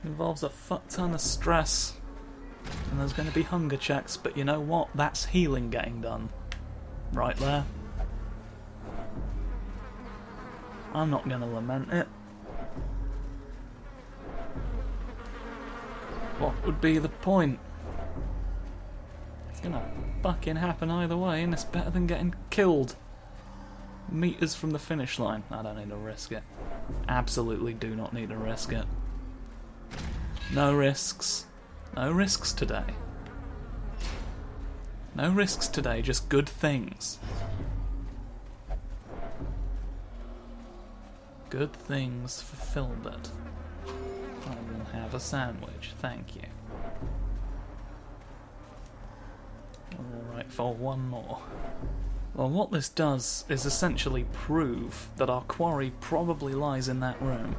Involves a fuck ton of stress. And there's going to be hunger checks, but you know what? That's healing getting done. Right there. I'm not going to lament it. What would be the point? It's going to fucking happen either way, and it's better than getting killed. Meters from the finish line. I don't need to risk it. Absolutely do not need to risk it. No risks. No risks today. No risks today, just good things. Good things for Filbert. I will have a sandwich, thank you. Alright, for one more. Well, what this does is essentially prove that our quarry probably lies in that room.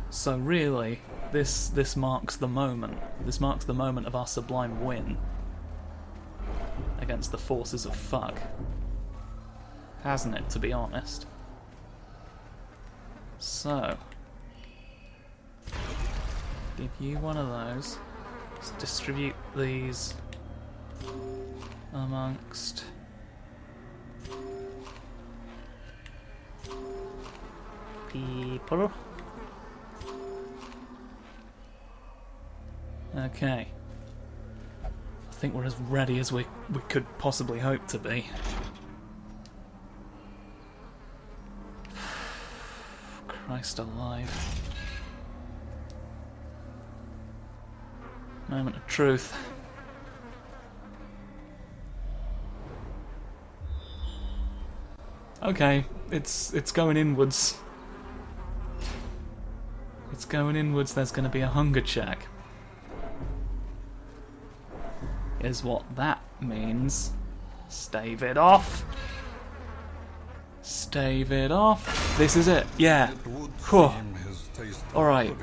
So really, this marks the moment. This marks the moment of our sublime win against the forces of fuck. Hasn't it, to be honest? So, give you one of those. Let's distribute these amongst people. Okay. I think we're as ready as we could possibly hope to be. Christ alive. Moment of truth. Okay, it's going inwards. It's going inwards, there's going to be a hunger check. Is what that means. Stave it off. Stave it off. This is it, yeah. Alright.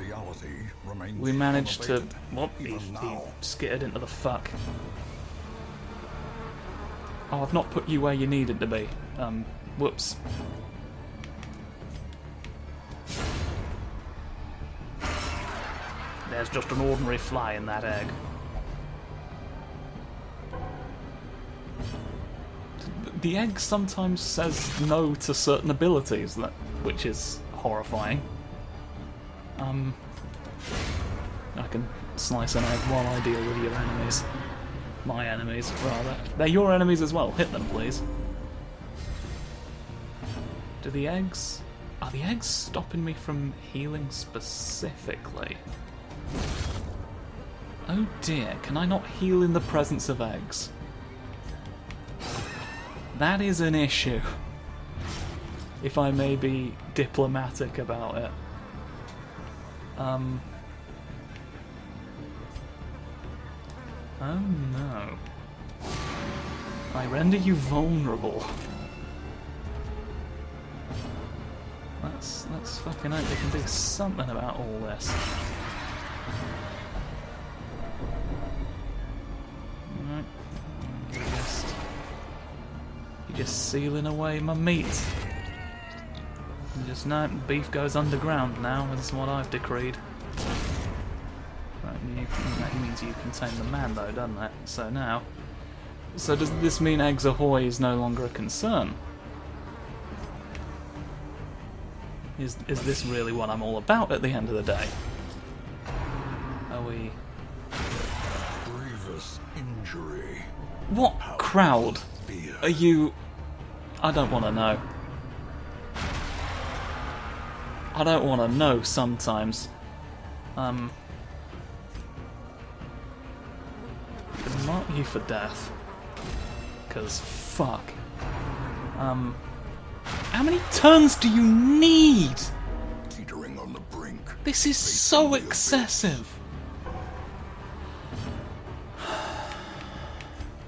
We managed to... What? He skittered into the fuck. Oh, I've not put you where you needed to be. Whoops. There's just an ordinary fly in that egg. The egg sometimes says no to certain abilities, which is horrifying. I can slice an egg while I deal with your enemies. My enemies, rather. They're your enemies as well. Hit them, please. Do the eggs... Are the eggs stopping me from healing specifically? Oh dear, can I not heal in the presence of eggs? That is an issue. If I may be diplomatic about it. Oh no. I render you vulnerable. Let's fucking hope they can do something about all this. Alright. You're just sealing away my meat. You just know beef goes underground now, is what I've decreed. That means you contain the man though, doesn't it? So now... So does this mean Eggs Ahoy is no longer a concern? Is this really what I'm all about at the end of the day? Are we... Grievous injury. What crowd are you... I don't want to know. I don't want to know sometimes. Mark you for death. Because fuck. How many turns do you need? Teetering on the brink. This is so excessive.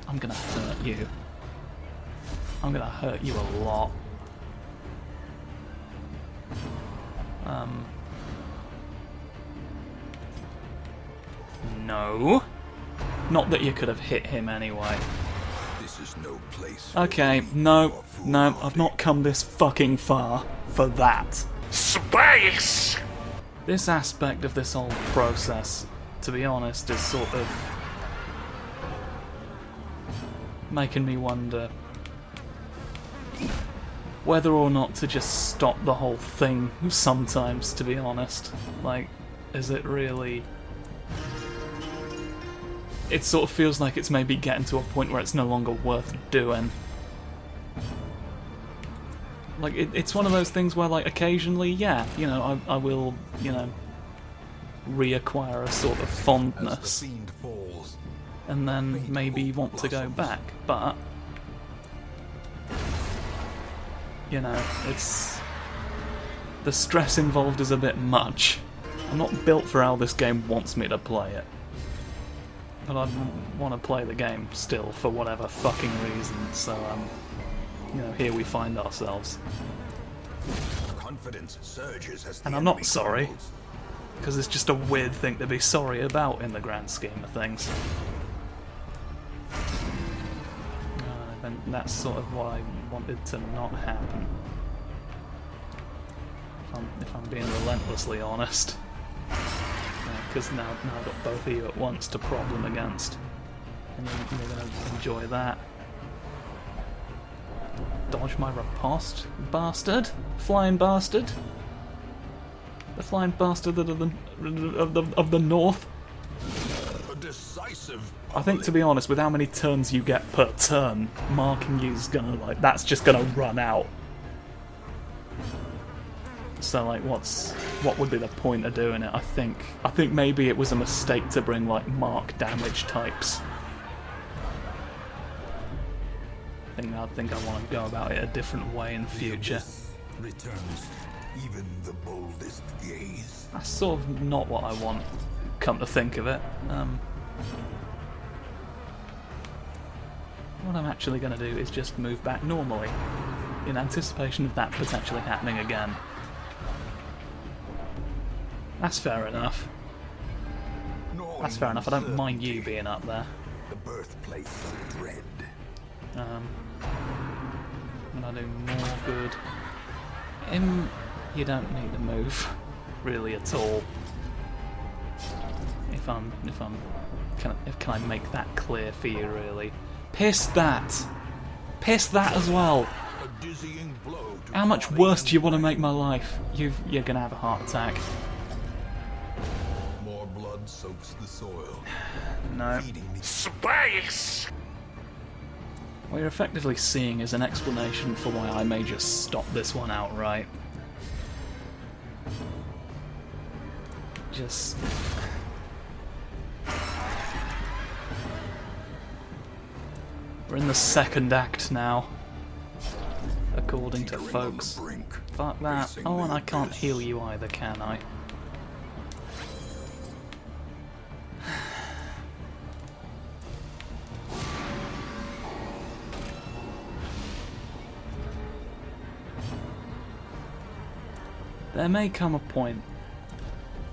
I'm gonna hurt you. I'm gonna hurt you a lot. No. Not that you could have hit him anyway. This is no place. Okay, no, I've not come this fucking far for that. Space! This aspect of this whole process, to be honest, is sort of making me wonder whether or not to just stop the whole thing sometimes, to be honest. Like, is it really... It sort of feels like it's maybe getting to a point where it's no longer worth doing. Like, it's one of those things where, like, occasionally, yeah, you know, I will, you know, reacquire a sort of fondness. And then maybe want to go back, but... You know, it's... The stress involved is a bit much. I'm not built for how this game wants me to play it. But I want to play the game still, for whatever fucking reason, so, you know, here we find ourselves. Confidence surges as and I'm not sorry, because it's just a weird thing to be sorry about in the grand scheme of things. And that's sort of what I wanted to not happen. If I'm being relentlessly honest. Because now I've got both of you at once to problem against. And you're going to enjoy that. Dodge my riposte, bastard? Flying bastard? The flying bastard of the north? A decisive I think, to be honest, with how many turns you get per turn, marking you's gonna, like, that's just gonna run out. So, like, what would be the point of doing it? I think maybe it was a mistake to bring, like, mark damage types. I think I want to go about it a different way in future. Returns even the boldest gaze. That's sort of not what I want, come to think of it. What I'm actually going to do is just move back normally, in anticipation of that potentially happening again. That's fair enough. That's fair enough, I don't mind you being up there. The birthplace of dread. And I do more good. You don't need to move, really, at all. Can I make that clear for you, really? Piss that! Piss that as well! A dizzying blow to How much worse do you want to make my life? You're gonna have a heart attack. More blood soaks the soil. No. Space! What you're effectively seeing is an explanation for why I may just stop this one outright. Just... We're in the second act now, according to folks. Fuck that. Oh, and I can't heal you either, can I? There may come a point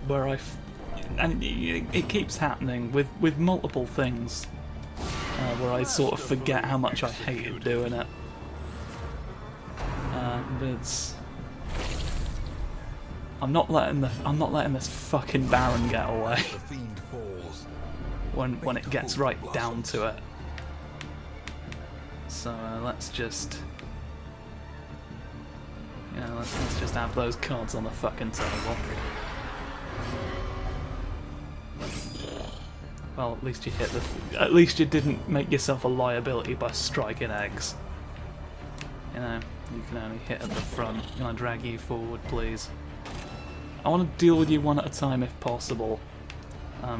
where and it keeps happening with multiple things, where I sort of forget how much I hated doing it. But it's... I'm not letting this fucking Baron get away. when it gets right down to it. So let's just... Yeah, let's just have those cards on the fucking table. Well, at least you hit the... At least you didn't make yourself a liability by striking eggs. You know, you can only hit at the front. Can I drag you forward, please? I want to deal with you one at a time if possible. A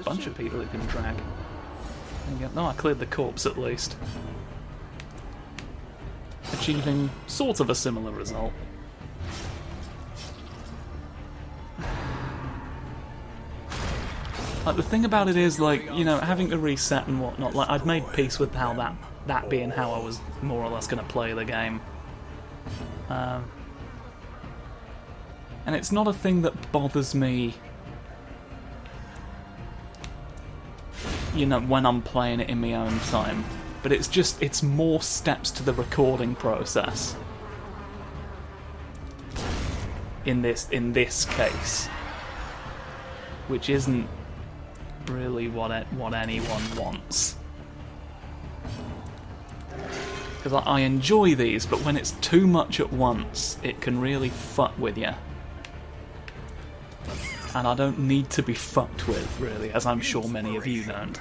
bunch of people who can drag. There you go. No, I cleared the corpse at least. Achieving sort of a similar result. Like, the thing about it is, like, you know, having to reset and whatnot, like, I'd made peace with how that being how I was more or less going to play the game. And it's not a thing that bothers me, you know, when I'm playing it in my own time. But it's just, it's more steps to the recording process. in this case, which isn't really what anyone wants. Because I enjoy these, but when it's too much at once, it can really fuck with you. And I don't need to be fucked with, really, as I'm sure many of you don't.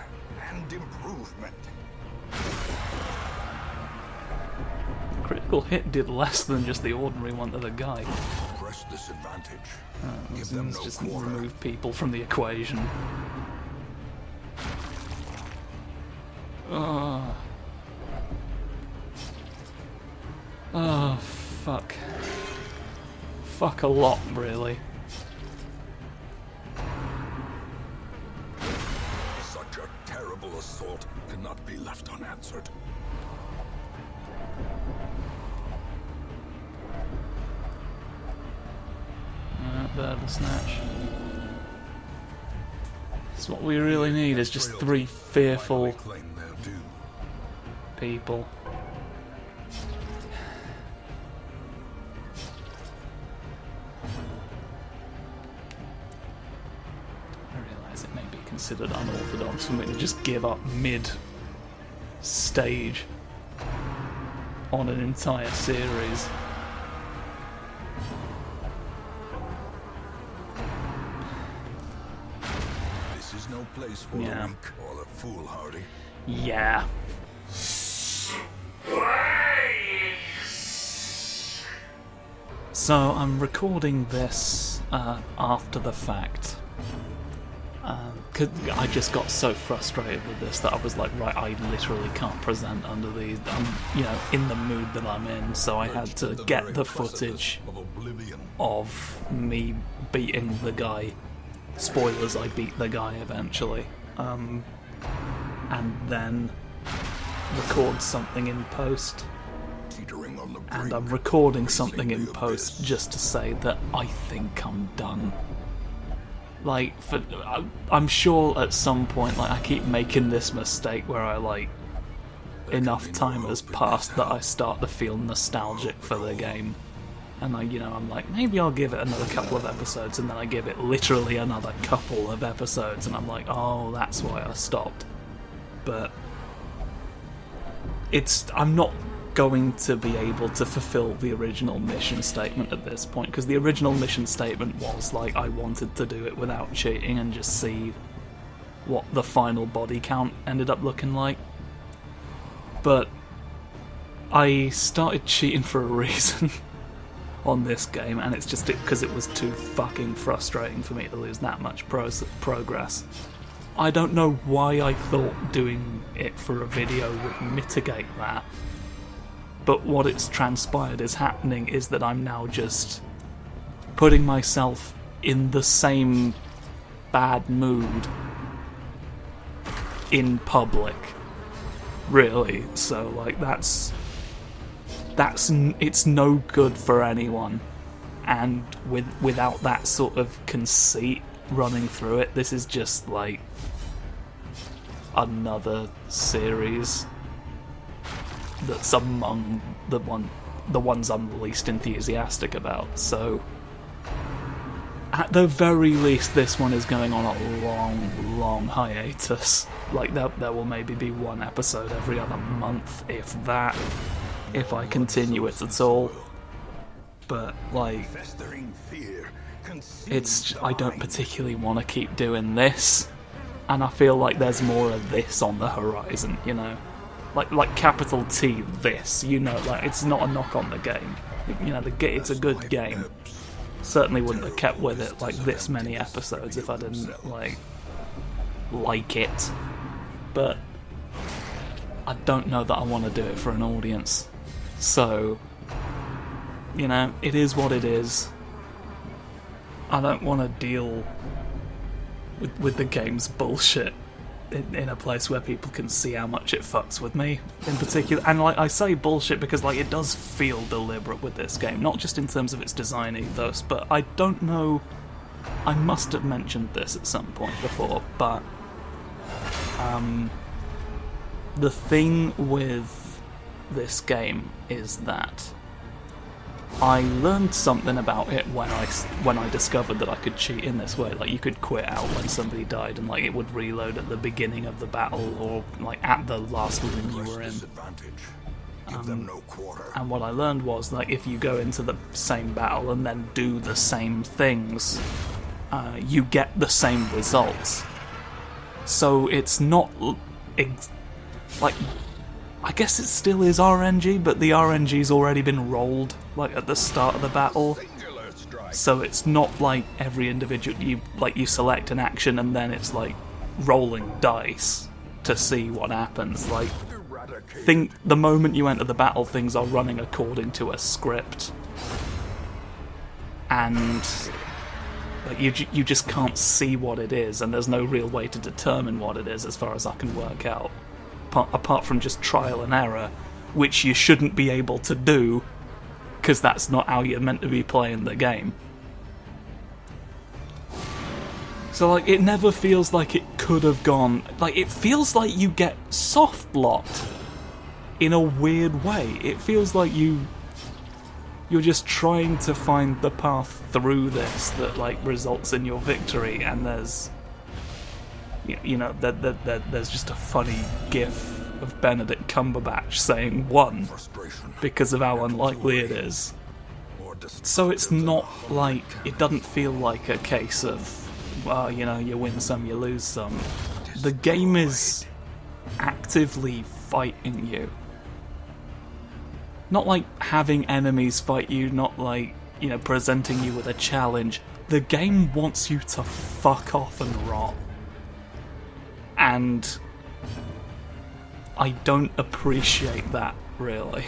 And improvement. Critical hit did less than just the ordinary one to the guy. Press disadvantage. Give Let's them no just quarter. remove people from the equation. Oh. Oh, fuck. Fuck a lot, really. Such a terrible assault cannot be left unanswered. Bird snatch. So what we really need is just 3 fearful Claim their due. people. I realise it may be considered unorthodox for me to just give up mid-stage on an entire series. This is no place for Yeah. the weak or the foolhardy. Yeah. So I'm recording this after the fact. 'Cause I just got so frustrated with this that I was like, right, I literally can't present under these. I'm, in the mood that I'm in, so I had to get the footage Of oblivion. of me beating the guy. Spoilers, I beat the guy eventually. And then record something in post. Teetering on the And brink, I'm recording racing something in the post abyss. just to say that I think I'm done. Like, I'm sure at some point, like, I keep making this mistake where I, like, enough time has passed that I start to feel nostalgic for the game. And I'm like, maybe I'll give it another couple of episodes, and then I give it literally another couple of episodes, and I'm like, oh, that's why I stopped. But I'm not going to be able to fulfill the original mission statement at this point, because the original mission statement was like, I wanted to do it without cheating and just see what the final body count ended up looking like. But I started cheating for a reason on this game, and it's just because it was too fucking frustrating for me to lose that much progress. I don't know why I thought doing it for a video would mitigate that, but what it's transpired is happening is that I'm now just putting myself in the same bad mood in public, really. So like it's no good for anyone, and without that sort of conceit running through it, this is just like another series that's among the ones I'm the least enthusiastic about. So at the very least, this one is going on a long hiatus. Like there will maybe be one episode every other month, if that, if I continue it at all. But like, Festering fear I don't particularly want to keep doing this, and I feel like there's more of this on the horizon, like capital T this, like it's not a knock on the game, it's a good game. Certainly wouldn't have kept with it like this many episodes if I didn't like it, but I don't know that I want to do it for an audience, so it is what it is. I don't want to deal with the game's bullshit in a place where people can see how much it fucks with me in particular. And like, I say bullshit because like it does feel deliberate with this game, not just in terms of its design ethos, but I don't know, I must have mentioned this at some point before, but the thing with this game is that I learned something about it when I discovered that I could cheat in this way. Like, you could quit out when somebody died, and like it would reload at the beginning of the battle, or like at the last room you were in. Give them no quarter. And what I learned was, like, if you go into the same battle and then do the same things, you get the same results. So it's not like, I guess it still is RNG, but the RNG's already been rolled, like, at the start of the battle. So it's not like every individual, you select an action and then it's like rolling dice to see what happens. Like, the moment you enter the battle, things are running according to a script. And like, you just can't see what it is, and there's no real way to determine what it is as far as I can work out. Apart from just trial and error, which you shouldn't be able to do, because that's not how you're meant to be playing the game. So, like, it never feels like it could have gone... Like, it feels like you get soft-locked in a weird way. It feels like you're just trying to find the path through this that, like, results in your victory, and there's... You know, there's just a funny gif of Benedict Cumberbatch saying "won" because of how unlikely it is. So it's not like, it doesn't feel like a case of, well, you know, you win some, you lose some. The game is actively fighting you. Not like having enemies fight you, not like, you know, presenting you with a challenge. The game wants you to fuck off and rot. And I don't appreciate that, really.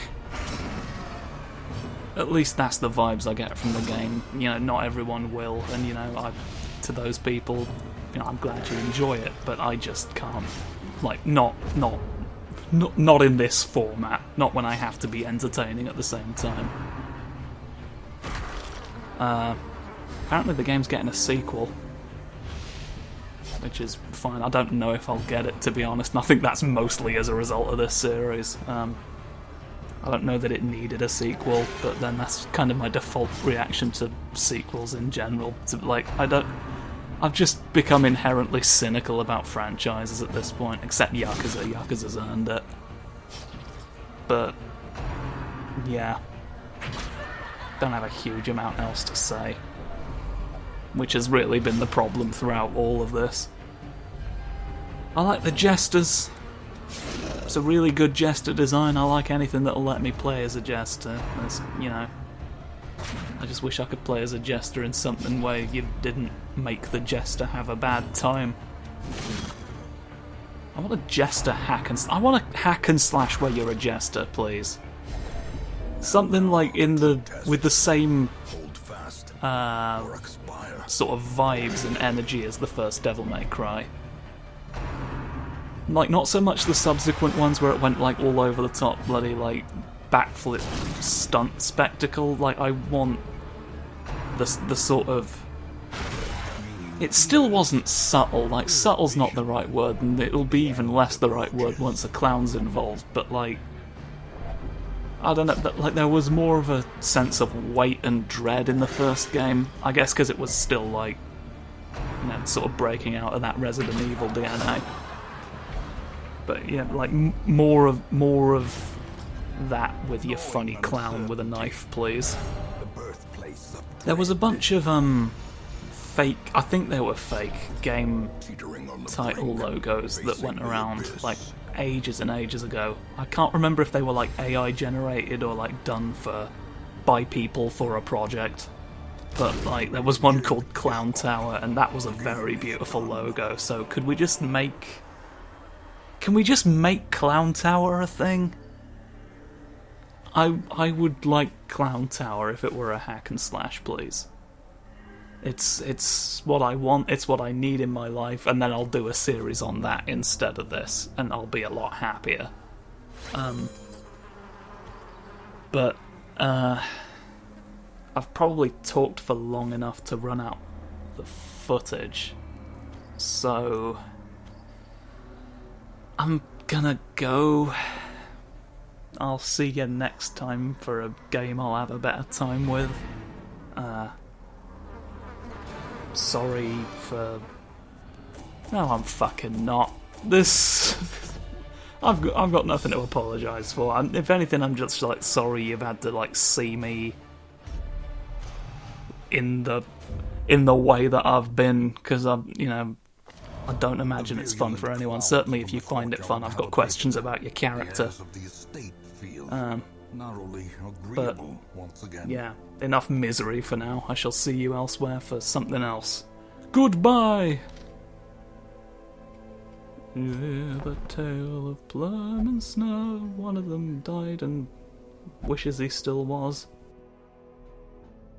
At least that's the vibes I get from the game. You know, not everyone will, and, you know, to those people, you know, I'm glad you enjoy it, but I just can't. Like, not in this format. Not when I have to be entertaining at the same time. Apparently the game's getting a sequel, which is fine. I don't know if I'll get it, to be honest, and I think that's mostly as a result of this series. I don't know that it needed a sequel, but then that's kind of my default reaction to sequels in general. Like, I've just become inherently cynical about franchises at this point, except Yakuza. Yakuza's earned it. But, yeah. Don't have a huge amount else to say. Which has really been the problem throughout all of this. I like the jesters. It's a really good jester design. I like anything that'll let me play as a jester. You know, I just wish I could play as a jester in something where you didn't make the jester have a bad time. I want a jester hack and... I want a hack and slash where you're a jester, please. Something like with the same sort of vibes and energy as the first Devil May Cry. Like, not so much the subsequent ones where it went, like, all over the top bloody, like, backflip stunt spectacle. Like, I want the sort of... It still wasn't subtle. Like, subtle's not the right word, and it'll be even less the right word once a clown's involved, but, like... I don't know, like, there was more of a sense of weight and dread in the first game. I guess because it was still, like, you know, sort of breaking out of that Resident Evil DNA. But yeah, like, more of that with your funny clown with a knife, please. There was a bunch of fake, I think they were fake game title logos that went around, like, ages and ages ago. I can't remember if they were, like, AI generated or, like, done by people for a project. But, like, there was one called Clown Tower, and that was a very beautiful logo. So could we just make... Can we just make Clown Tower a thing? I would like Clown Tower if it were a hack and slash, please. It's what I want, it's what I need in my life, and then I'll do a series on that instead of this, and I'll be a lot happier. But I've probably talked for long enough to run out the footage, so I'm gonna go. I'll see you next time for a game I'll have a better time with. Sorry for... No, I'm fucking not. This... I've got nothing to apologise for. If anything, I'm just like sorry you've had to like see me in the way that I've been, because I don't imagine it's fun for anyone. Certainly, if you find it fun, I've got questions about your character. But yeah, enough misery for now. I shall see you elsewhere for something else. Goodbye. Yeah, the tale of Plum and Snow. One of them died and wishes he still was.